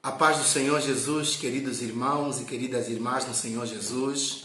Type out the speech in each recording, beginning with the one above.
A paz do Senhor Jesus, queridos irmãos e queridas irmãs no Senhor Jesus.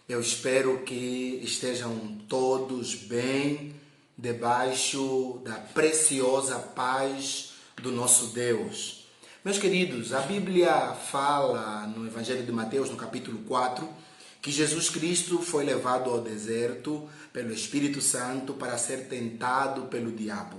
Eu espero que estejam todos bem debaixo da preciosa paz do nosso Deus. Meus queridos, a Bíblia fala no Evangelho de Mateus, no capítulo 4, que Jesus Cristo foi levado ao deserto pelo Espírito Santo para ser tentado pelo diabo.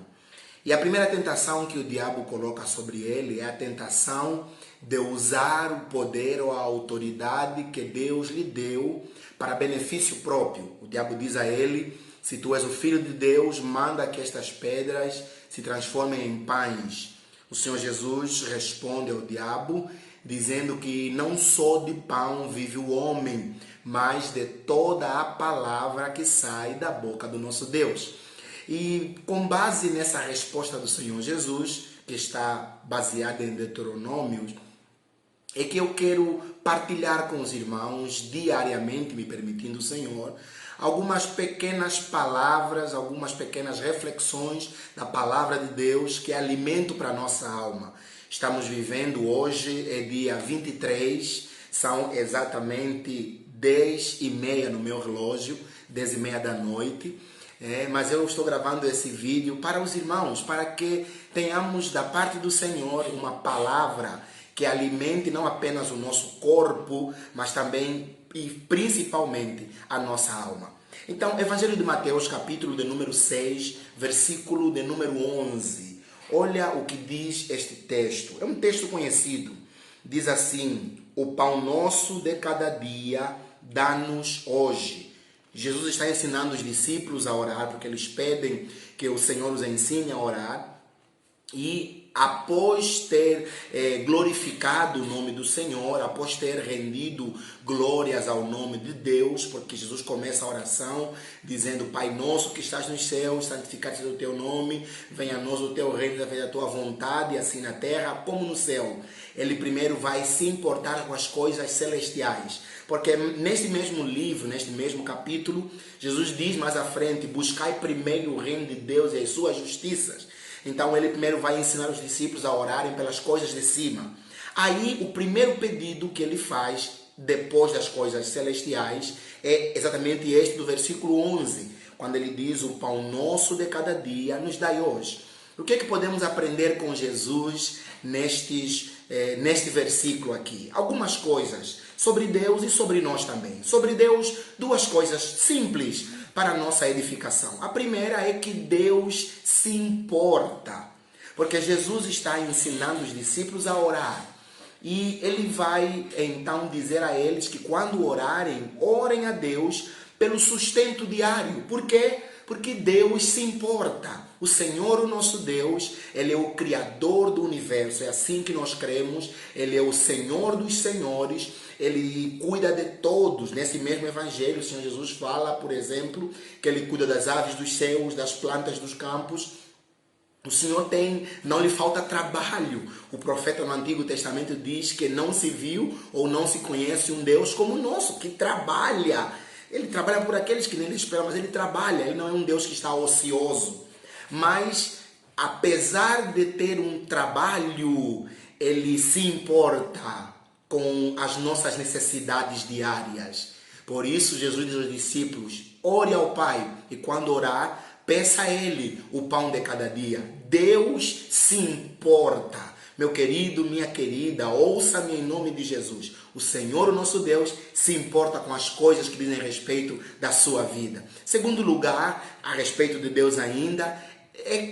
E a primeira tentação que o diabo coloca sobre ele é a tentação de usar o poder ou a autoridade que Deus lhe deu para benefício próprio. O diabo diz a ele: se tu és o Filho de Deus, manda que estas pedras se transformem em pães. O Senhor Jesus responde ao diabo, dizendo que não só de pão vive o homem, mas de toda a palavra que sai da boca do nosso Deus. E com base nessa resposta do Senhor Jesus, que está baseada em Deuteronômio, é que eu quero partilhar com os irmãos diariamente, me permitindo o Senhor, algumas pequenas palavras, algumas pequenas reflexões da palavra de Deus que é alimento para a nossa alma. Estamos vivendo hoje, é dia 23, são exatamente 10h30 no meu relógio, 10h30 da noite. Mas eu estou gravando esse vídeo para os irmãos, para que tenhamos da parte do Senhor uma palavra que alimente não apenas o nosso corpo, mas também e principalmente a nossa alma. Então, Evangelho de Mateus, capítulo de número 6, versículo de número 11. Olha o que diz este texto. É um texto conhecido. Diz assim: o pão nosso de cada dia dá-nos hoje. Jesus está ensinando os discípulos a orar, porque eles pedem que o Senhor os ensine a orar. E após ter glorificado o nome do Senhor, após ter rendido glórias ao nome de Deus, porque Jesus começa a oração dizendo: Pai nosso que estás nos céus, santificado seja o teu nome, venha a nós o teu reino, seja feita a tua vontade, assim na terra como no céu. Ele primeiro vai se importar com as coisas celestiais, porque neste mesmo livro, neste mesmo capítulo, Jesus diz mais à frente: buscai primeiro o reino de Deus e as suas justiças. Então ele primeiro vai ensinar os discípulos a orarem pelas coisas de cima. Aí o primeiro pedido que ele faz depois das coisas celestiais é exatamente este do versículo 11, quando ele diz: o pão nosso de cada dia nos dai hoje. O que é que podemos aprender com Jesus neste versículo aqui? Algumas coisas sobre Deus e sobre nós também. Sobre Deus, duas coisas simples para a nossa edificação. A primeira é que Deus se importa, porque Jesus está ensinando os discípulos a orar. E ele vai então dizer a eles que quando orarem, orem a Deus pelo sustento diário. Por quê? Porque Deus se importa. O Senhor, o nosso Deus, Ele é o Criador do universo. É assim que nós cremos. Ele é o Senhor dos senhores. Ele cuida de todos. Nesse mesmo evangelho, o Senhor Jesus fala, por exemplo, que Ele cuida das aves dos céus, das plantas dos campos. O Senhor não lhe falta trabalho. O profeta no Antigo Testamento diz que não se viu ou não se conhece um Deus como o nosso, que trabalha. Ele trabalha por aqueles que nele esperam, mas ele trabalha. Ele não é um Deus que está ocioso. Mas, apesar de ter um trabalho, ele se importa com as nossas necessidades diárias. Por isso, Jesus diz aos discípulos: ore ao Pai, e quando orar, peça a Ele o pão de cada dia. Deus se importa. Meu querido, minha querida, ouça-me em nome de Jesus. O Senhor, o nosso Deus, se importa com as coisas que dizem respeito da sua vida. Segundo lugar, a respeito de Deus ainda,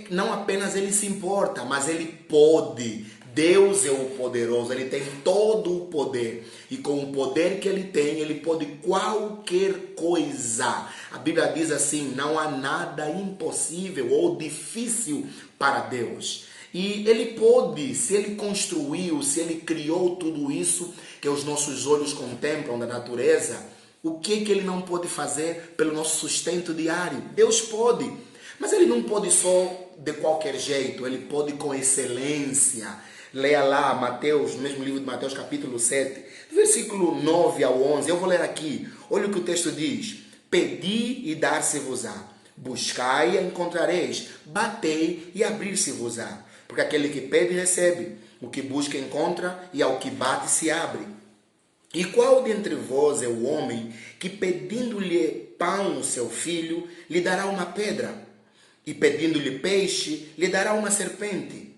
não apenas Ele se importa, mas Ele pode. Deus é o poderoso, Ele tem todo o poder. E com o poder que Ele tem, Ele pode qualquer coisa. A Bíblia diz assim: não há nada impossível ou difícil para Deus. E Ele pode, se Ele construiu, se Ele criou tudo isso que os nossos olhos contemplam da natureza, o que Ele não pode fazer pelo nosso sustento diário? Deus pode, mas Ele não pode só de qualquer jeito, Ele pode com excelência. Leia lá Mateus, no mesmo livro de Mateus, capítulo 7, versículo 9 ao 11. Eu vou ler aqui. Olha o que o texto diz: pedi e dar-se-vos-á, buscai e encontrareis, batei e abrir-se-vos-á. Porque aquele que pede, recebe. O que busca encontra, e ao que bate se abre. E qual dentre vós é o homem que, pedindo-lhe pão o seu filho, lhe dará uma pedra? E pedindo-lhe peixe, lhe dará uma serpente?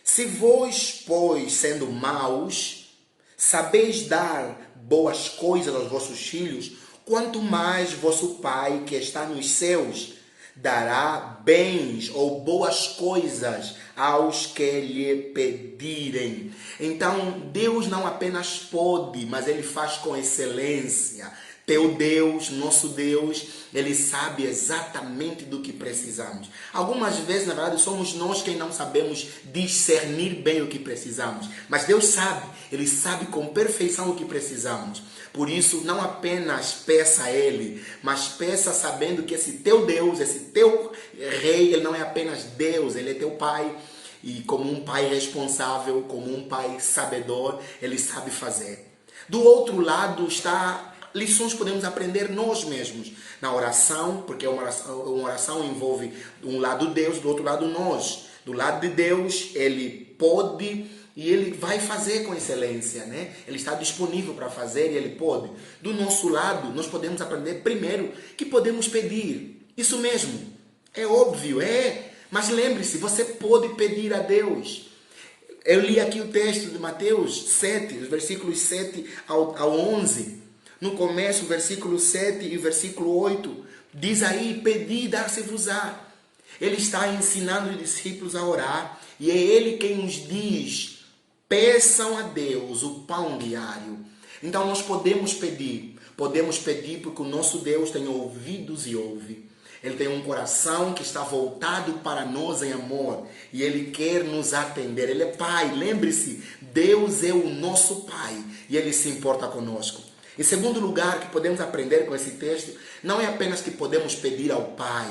Se vós, pois, sendo maus, sabeis dar boas coisas aos vossos filhos, quanto mais vosso Pai que está nos céus dará bens ou boas coisas aos que lhe pedirem. Então, Deus não apenas pode, mas Ele faz com excelência. Teu Deus, nosso Deus, Ele sabe exatamente do que precisamos. Algumas vezes, na verdade, somos nós quem não sabemos discernir bem o que precisamos. Mas Deus sabe, Ele sabe com perfeição o que precisamos. Por isso, não apenas peça a Ele, mas peça sabendo que esse teu Deus, esse teu Rei, Ele não é apenas Deus, Ele é teu Pai. E como um pai responsável, como um pai sabedor, Ele sabe fazer. Do outro lado está lições que podemos aprender nós mesmos. Na oração, porque uma oração envolve um lado Deus, do outro lado nós. Do lado de Deus, Ele pode e Ele vai fazer com excelência, né? Ele está disponível para fazer e Ele pode. Do nosso lado, nós podemos aprender primeiro que podemos pedir. Isso mesmo. É óbvio, mas lembre-se, você pode pedir a Deus. Eu li aqui o texto de Mateus 7, os versículos 7 ao 11. No começo, versículo 7 e versículo 8, diz aí, pedi e dar-se-vos-á. Ele está ensinando os discípulos a orar e é Ele quem nos diz, peçam a Deus o pão diário. Então nós podemos pedir porque o nosso Deus tem ouvidos e ouve. Ele tem um coração que está voltado para nós em amor e Ele quer nos atender. Ele é Pai, lembre-se, Deus é o nosso Pai e Ele se importa conosco. Em segundo lugar, que podemos aprender com esse texto, não é apenas que podemos pedir ao Pai,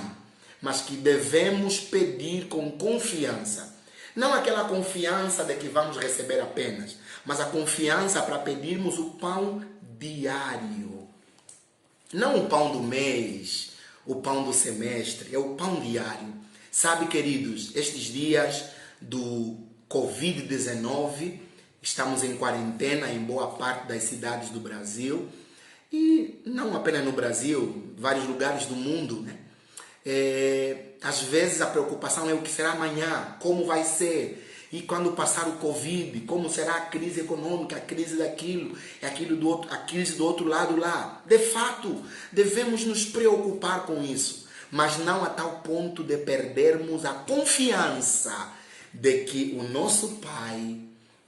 mas que devemos pedir com confiança. Não aquela confiança de que vamos receber apenas, mas a confiança para pedirmos o pão diário. Não o pão do mês, o pão do semestre, é o pão diário. Sabe, queridos, estes dias do Covid-19, estamos em quarentena em boa parte das cidades do Brasil e não apenas no Brasil, vários lugares do mundo, né? Às vezes a preocupação é o que será amanhã, como vai ser, e quando passar o Covid, como será a crise econômica, a crise daquilo, a crise do outro lado lá. De fato, devemos nos preocupar com isso, mas não a tal ponto de perdermos a confiança de que o nosso Pai,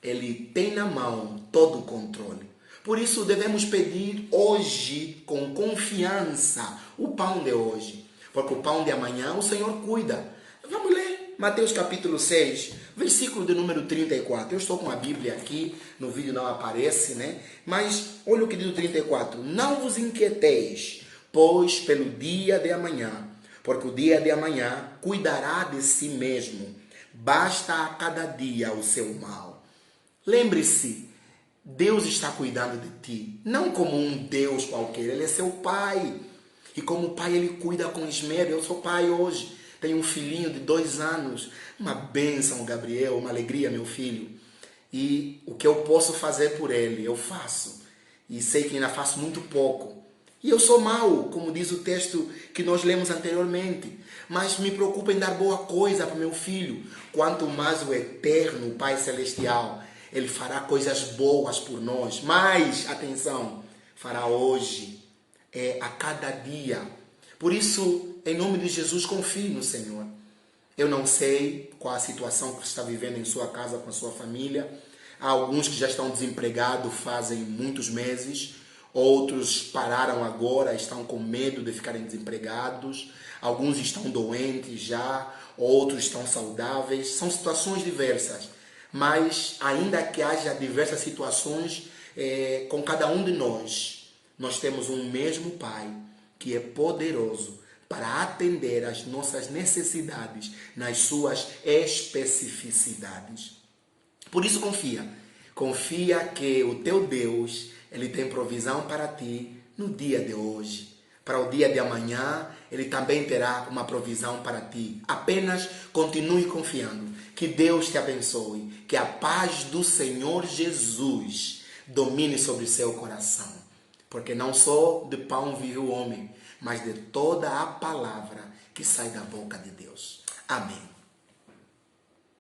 Ele tem na mão todo o controle. Por isso devemos pedir hoje com confiança o pão de hoje. Porque o pão de amanhã o Senhor cuida. Vamos ler Mateus capítulo 6, versículo de número 34. Eu estou com a Bíblia aqui, no vídeo não aparece, né? Mas olha o que diz o 34. Não vos inquieteis, pois pelo dia de amanhã, porque o dia de amanhã cuidará de si mesmo. Basta a cada dia o seu mal. Lembre-se, Deus está cuidando de ti, não como um Deus qualquer, Ele é seu Pai. E como Pai, Ele cuida com esmero. Eu sou pai hoje, tenho um filhinho de 2 anos, uma bênção, Gabriel, uma alegria, meu filho. E o que eu posso fazer por ele, eu faço. E sei que ainda faço muito pouco. E eu sou mau, como diz o texto que nós lemos anteriormente. Mas me preocupo em dar boa coisa para meu filho. Quanto mais o eterno Pai Celestial, Ele fará coisas boas por nós. Mas, atenção, fará hoje, a cada dia. Por isso, em nome de Jesus, confie no Senhor. Eu não sei qual a situação que você está vivendo em sua casa, com a sua família. Há alguns que já estão desempregados fazem muitos meses. Outros pararam agora, estão com medo de ficarem desempregados. Alguns estão doentes já, outros estão saudáveis. São situações diversas. Mas, ainda que haja diversas situações com cada um de nós, nós temos um mesmo Pai que é poderoso para atender às nossas necessidades nas suas especificidades. Por isso confia. Confia que o teu Deus, Ele tem provisão para ti no dia de hoje. para o dia de amanhã, Ele também terá uma provisão para ti. Apenas continue confiando. Que Deus te abençoe. Que a paz do Senhor Jesus domine sobre o seu coração. Porque não só de pão vive o homem, mas de toda a palavra que sai da boca de Deus. Amém.